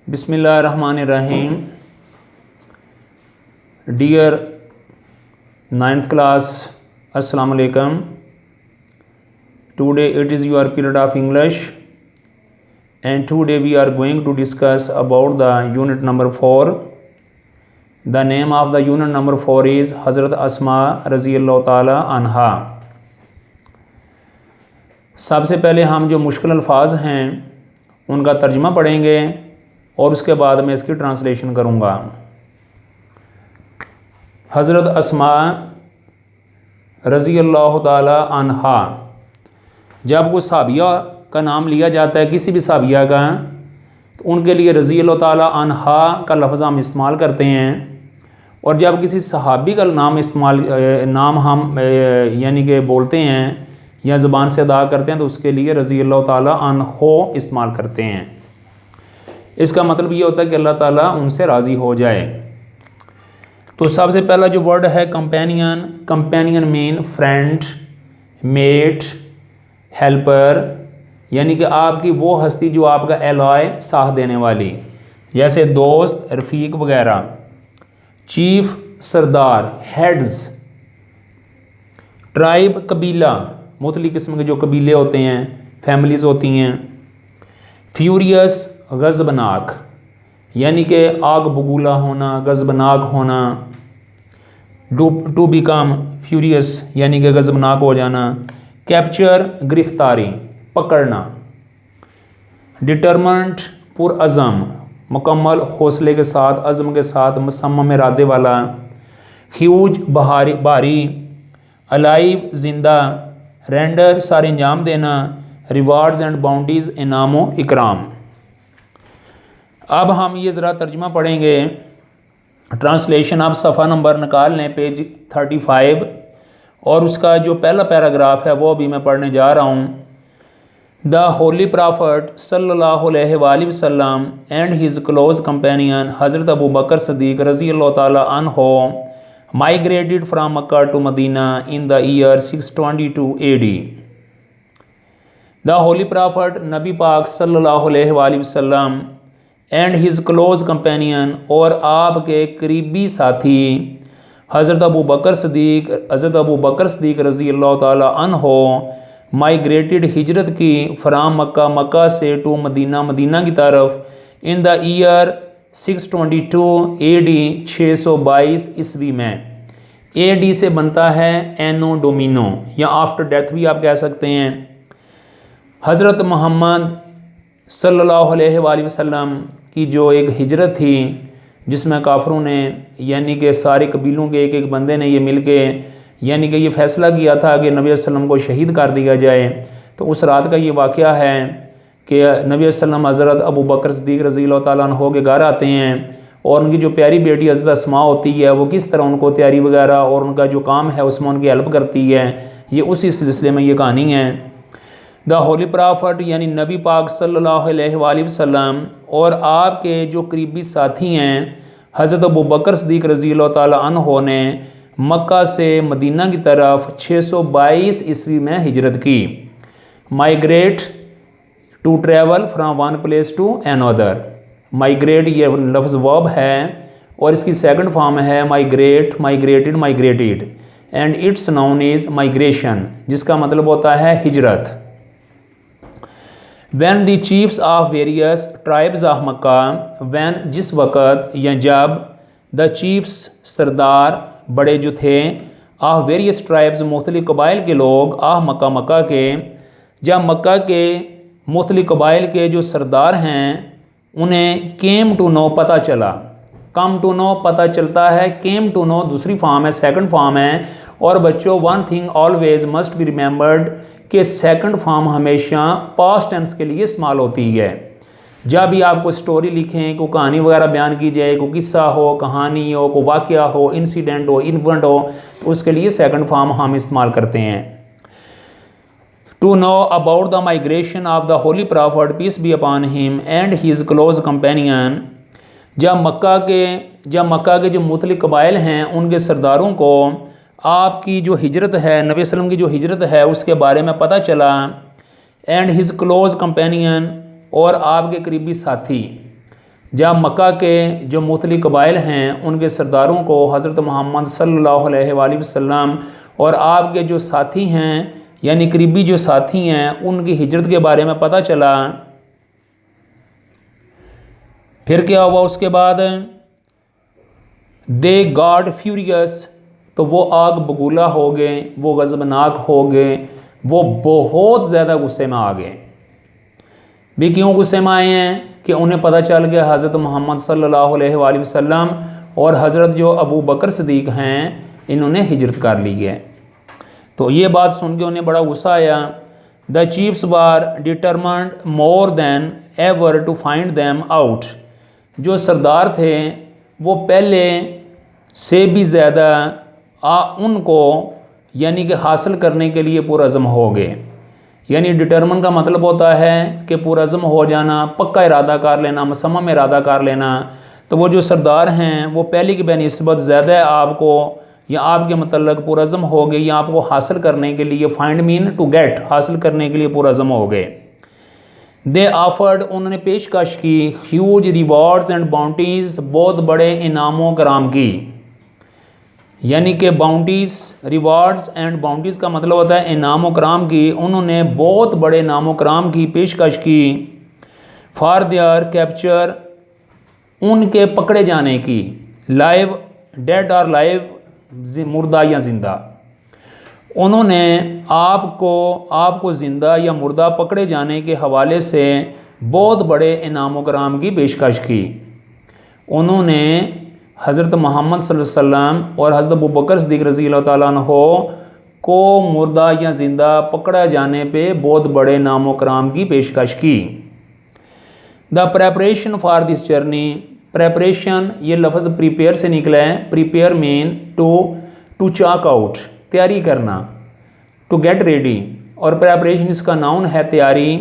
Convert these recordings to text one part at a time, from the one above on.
बिस्मिल्लाहिर्रहमानिर्रहीम। Dear 9th class, अस्सलाम वालेकुम। Today it is your period of English and today we are going to discuss about the unit number 4. The name of the unit number 4 is Hazrat Asma रज़ियल्लाहु ताला अन्हा। सबसे पहले हम जो मुश्किल अल्फाज हैं उनका तर्जुमा पढ़ेंगे और उसके बाद मैं इसकी ट्रांसलेशन करूँगा। हज़रत अस्मा रज़ियल्लाहु ताला अन्हा, जब कोई साबिया का नाम लिया जाता है किसी भी साबिया का, तो उनके लिए रज़ियल्लाहु ताला अन्हा का लफ्ज़ हम इस्तेमाल करते हैं। और जब किसी सहाबी का नाम हम यानी कि बोलते हैं या ज़ुबान से अदा करते हैं तो उसके लिए रज़ियल्लाहु ताला अन्हो इस्तेमाल करते हैं। इसका मतलब ये होता है कि अल्लाह ताला उनसे राज़ी हो जाए। तो सबसे पहला जो वर्ड है companion. Companion mean friend, mate, helper, यानी कि आपकी वो हस्ती जो आपका एलॉय साथ देने वाली, जैसे दोस्त, रफ़ीक वगैरह। चीफ सरदार, हेड्स। ट्राइब कबीला, मुख्तलिफ़ किस्म के जो कबीले होते हैं, फैमिलीज़ होती हैं। फ्यूरियस गज़बनाक, यानी कि आग बबूला होना, गज़बनाक होना। टू बिकम फ्यूरियस यानी कि गज़बनाक हो जाना। कैप्चर गिरफ्तारी, पकड़ना। डिटरमेंट पुरअज़म, मुकम्मल हौसले के साथ, अज़म के साथ, मुसम्मम इरादे वाला। ह्यूज भारी। अलाइव जिंदा। रेंडर सारे इंजाम देना। रिवार्ड्स एंड बाउंडीज़ इनामो इकराम। अब हम ये ज़रा तर्जुमा पढ़ेंगे। ट्रांसलेशन आप सफ़ा नंबर निकाल लें, पेज 35, और उसका जो पहला पैराग्राफ है वो भी मैं पढ़ने जा रहा हूँ। द होली प्रॉफिट सल्लल्लाहु अलैहि वसल्लम एंड हिज क्लोज कंपेनियन हज़रत अबू बकर सदीक रज़ियल्लाहु ताला अन्हो migrated from Mecca to Medina in the year 622 AD। The holy prophet, नबी पाक सल्लल्लाहु अलैहि वसल्लम, एंड हिज क्लोज कंपेनियन, और आपके करीबी साथी हज़रत अबू बकर सदीक रज़ियल्लाहु ताला अन्हो माइग्रेटेड, हिजरत की, फ्राम मक्का, मक्का से, टू मदीना, मदीना की तरफ, इन द ईयर 622 AD 622 ईस्वी में। AD से बनता है एनो डोमिनो, या आफ्टर डेथ भी आप कह सकते हैं। हज़रत मोहम्मद सल्लल्लाहु अलैहि वसल्लम की जो एक हिजरत थी जिसमें काफरों ने यानी कि सारे कबीलों के एक एक बंदे ने ये मिल के यानी कि ये फ़ैसला किया था कि नबी वसल्लम को शहीद कर दिया जाए। तो उस रात का ये वाक़या है कि नबी वसल्लम हज़रत अबू बकर सिद्दीक़ रज़ियल्लाहु ताला अन्हु के घर आते हैं और उनकी जो प्यारी बेटी हज़रत अस्मा होती है वो किस तरह उनको तैयारी वगैरह और उनका जो काम है उसमें उनकी हेल्प करती है। ये उसी सिलसिले में ये कहानी है। द होली प्रॉफिट यानी नबी पाक सल्लल्लाहु अलैहि वसल्लम और आपके जो करीबी साथी हैं हज़रत अबू बकर सिद्दीक़ रज़ियल्लाहु ताला अन्हु ने मक्का से मदीना की तरफ 622 ईस्वी में हिजरत की। Migrate, to travel from one place to another. Migrate ये लफ्ज़ वर्ब है और इसकी सेकंड फॉर्म है migrate, migrated, migrated, and its noun is migration, जिसका मतलब होता है हिजरत। When the chiefs of various tribes of Mecca, when जिस वक़्त या जब, द चीफ्स सरदार बड़े जो थे, ऑफ वेरियस ट्राइब्स मुख्तलिफ़ कबाइल के लोग, ऑफ मक्का मक्का के, जब मक्का के मुख्तलिफ़ कबाइल के जो सरदार हैं उन्हें केम टू नो पता चला। कम टू नो पता चलता है, केम टू नो दूसरी फॉर्म है, सेकंड फॉर्म है। और बच्चों one thing always must be remembered कि सेकंड फॉर्म हमेशा पास्ट टेंस के लिए इस्तेमाल होती है। जब भी आपको स्टोरी लिखें, कोई कहानी वगैरह बयान की जाए, कोई किस्सा हो, कहानी हो, कोई वाक़या हो, इंसिडेंट हो, इवेंट हो, तो उसके लिए सेकंड फॉर्म हम इस्तेमाल करते हैं। To know about the migration of the holy prophet peace be upon him and his close companion, जब मक्का के जो मुख्तलिफ़ कबाइल हैं उनके सरदारों को आपकी जो हिजरत है, नबी वसल्लम की जो हिजरत है उसके बारे में पता चला। एंड हिज क्लोज कंपेनियन, और आपके करीबी साथी। जहाँ मक्का के जो मुख्तलिफ कबाइल हैं उनके सरदारों को हज़रत मोहम्मद सल्लल्लाहु अलैहि वसल्लम और आपके जो साथी हैं यानी करीबी जो साथी हैं उनकी हिजरत के बारे में पता चला। फिर क्या हुआ उसके बाद, दे गॉट फ्यूरियस, तो वो आग बगूला हो गए, वो गज़बनाक हो गए, वो बहुत ज़्यादा गुस्से में आ गए। भी क्यों गुस्से में आए हैं कि उन्हें पता चल गया हज़रत मोहम्मद सल्लल्लाहु अलैहि वसल्लम और हज़रत जो अबू बकर सिद्दीक़ हैं इन्होंने हिजरत कर ली है। तो ये बात सुन के उन्हें बड़ा गुस्सा आया। The chiefs were determined more than ever to find them out, जो सरदार थे वो पहले से भी ज़्यादा उनको यानी कि हासिल करने के लिए पुरज़म हो गए। यानी डिटरमिन का मतलब होता है कि पुरज़म हो जाना, पक्का इरादा कर लेना, मुसम्मम इरादा कर लेना। तो वो जो सरदार हैं वो पहले की बेनिस्बत ज़्यादा आपको या आपके मतलब पुरज़म हो गए या आपको हासिल करने के लिए, फाइंड मीन टू गेट, हासिल करने के लिए पुरज़म हो गए। दे ऑफर्ड, उन्होंने पेशकश की, ह्यूज रिवॉर्ड्स एंड बाउंटीज़, बहुत बड़े इनामों कराम की। यानी कि बाउंटीज़, रिवार्ड्स एंड बाउंटीज़ का मतलब होता है इनाम कराम की। उन्होंने बहुत बड़े इनाम कराम की पेशकश की। फॉर देयर कैप्चर, उनके पकड़े जाने की, लाइव, डेड और लाइव, मुर्दा या ज़िंदा। उन्होंने आपको ज़िंदा या मुर्दा पकड़े जाने के हवाले से बहुत बड़े इनाम कराम की पेशकश की। उन्होंने हज़रत मोहम्मद सल्लल्लाहु अलैहि वसल्लम और हज़रत अबू बकर सिद्दीक़ रज़ी अल्लाह ताला अन्हो को मुर्दा या ज़िंदा पकड़ा जाने पे बहुत बड़े नाम कराम की पेशकश की। The preparation for this journey, preparation ये लफ्ज़ प्रिपेयर से निकला है। Prepare mean to chalk out, तैयारी करना, टू गेट रेडी, और प्रेपरेशन इसका नाउन है तैयारी,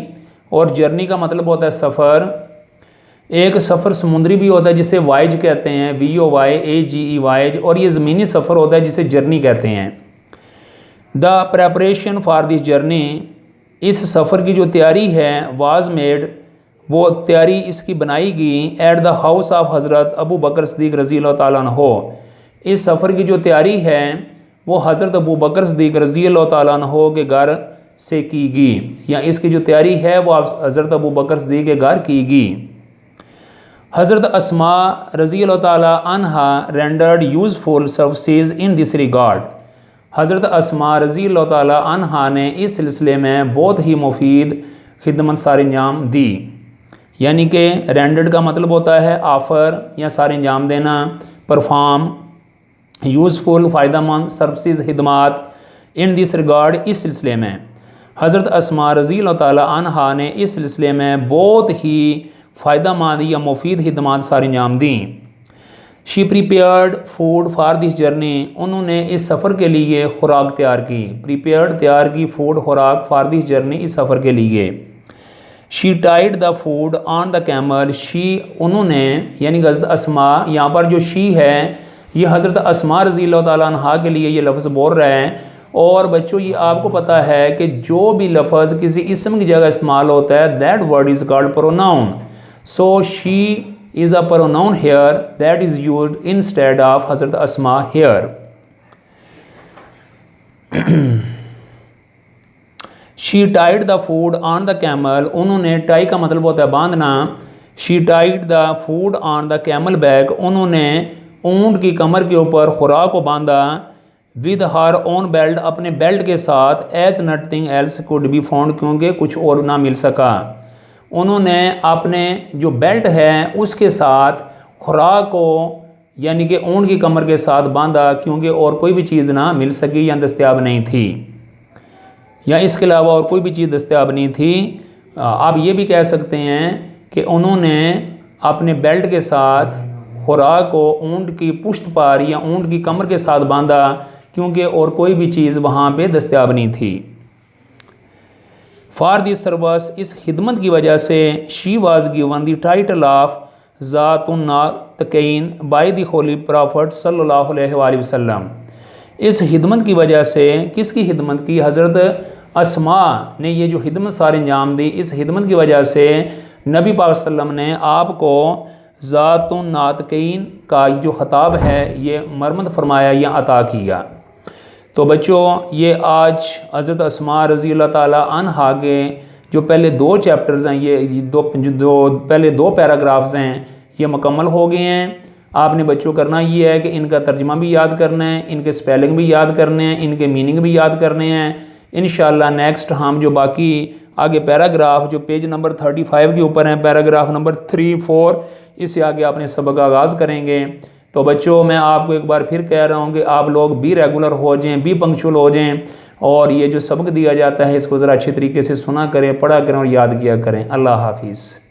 और जर्नी का मतलब होता है सफ़र। एक सफ़र समुद्री भी होता है जिसे वाइज कहते हैं, VOYAGE वाइज, और ये ज़मीनी सफ़र होता है जिसे जर्नी कहते हैं। The preparation for this journey, इस सफ़र की जो तैयारी है, वाज मेड, वो तैयारी इसकी बनाई गई एट द हाउस ऑफ हज़रत अबू बकर सिद्दीक़ रज़ी अल्लाह ताला अन्हो। इस सफ़र की जो तैयारी है वो हज़रत अबू बकर सिद्दीक़ रज़ी अल्लाह ताला अन्हो के घर से की गई, या इसकी जो तैयारी है वो हज़रत अबू बकर सिद्दीक़ के घर की गई। हज़रत अस्मा रज़ी अल्लाह ताला अन्हा rendered useful services in this regard, हज़रत अस्मा रज़ी अल्लाह ताला अन्हा ने इस सिलसिले में बहुत ही मुफीद खिदमत सार अंजाम दी। यानी कि रेंडर्ड का मतलब होता है ऑफ़र या सार अंजाम देना, परफॉर्म, यूज़फुल फ़ायदेमंद, सर्विसेज खिदमात, इन दिस रिगार्ड इस सिलसिले में। हज़रत अस्मा रज़ी अल्लाह ताला अन्हा ने इस सिलसिले में बहुत ही फ़ायदेमंद या मुफीद खिदमात सार अंजाम दी। She prepared food for this journey, उन्होंने इस सफ़र के लिए खुराक तैयार की। प्रिपेयर्ड तैयार की, फूड खुराक, फॉर दिस जर्नी इस सफ़र के लिए। She tied the food on the camel, she उन्होंने यानी हज़रत अस्मा, यहाँ पर जो शी है ये हज़रत अस्मा रज़ी अल्लाह ताला अन्हा के लिए ये लफ्ज़ बोल रहे हैं। और बच्चों ये आपको पता है कि जो भी लफ्ज़ किसी इसम की जगह इस्तेमाल होता है that word is called pronoun. So she is a pronoun here that is used instead of Hazrat Asma here. She tied the food on the camel, उन्होंने टाई का मतलब होता है बांधना। She tied the food on the camel back, उन्होंने ऊंट की कमर के ऊपर खुराक को बांधा। With her own belt, अपने बेल्ट के साथ, as nothing else could be found, क्योंकि कुछ और ना मिल सका। उन्होंने अपने जो बेल्ट है उसके साथ खुराक को यानी कि ऊंट की कमर के साथ बांधा, क्योंकि और कोई भी चीज़ ना मिल सकी या दस्तयाब नहीं थी, या इसके अलावा और कोई भी चीज़ दस्तयाब नहीं थी। आप ये भी कह सकते हैं कि उन्होंने अपने बेल्ट के साथ खुराक को ऊंट की पुश्त पर या ऊंट की कमर के साथ बांधा, क्योंकि और कोई भी चीज़ वहाँ पे दस्तयाब नहीं थी। फॉर दिस सर्विस, इस खिदमत की वजह से, she was given the title of ज़ातुन्नातकैन बाय द होली प्रॉफिट सल्लल्लाहु अलैहि वसल्लम। इस खिदमत की वजह से, किसकी खिदमत की? हज़रत अस्मा ने ये जो खिदमत सार अंजाम दी, इस खिदमत की वजह से नबी पाक सल्लम ने आपको ज़ातुन नातकीन का जो ख़ताब है ये मरमत फरमाया या अता किया। तो बच्चों ये आज हज़रत अस्मा रज़ी अल्लाह ताला अन्हा के जो पहले 2 चैप्टर्स हैं ये दो पहले 2 पैराग्राफ्स हैं ये मुकम्मल हो गए हैं। आपने बच्चों करना ये है कि इनका तर्जमा भी याद करना है, इनके स्पेलिंग भी याद करने हैं, इनके मीनिंग भी याद करने हैं। इंशाअल्लाह नेक्स्ट हम जो बाकी आगे पैराग्राफ जो पेज नंबर 35 के ऊपर हैं, पैराग्राफ नंबर 3, 4, इससे आगे आपने सबक आगाज़ करेंगे। तो बच्चों मैं आपको एक बार फिर कह रहा हूँ कि आप लोग भी रेगुलर हो जाएँ, भी पंक्चुअल हो जाएँ और ये जो सबक दिया जाता है इसको ज़रा अच्छे तरीके से सुना करें, पढ़ा करें और याद किया करें। अल्लाह हाफिज़।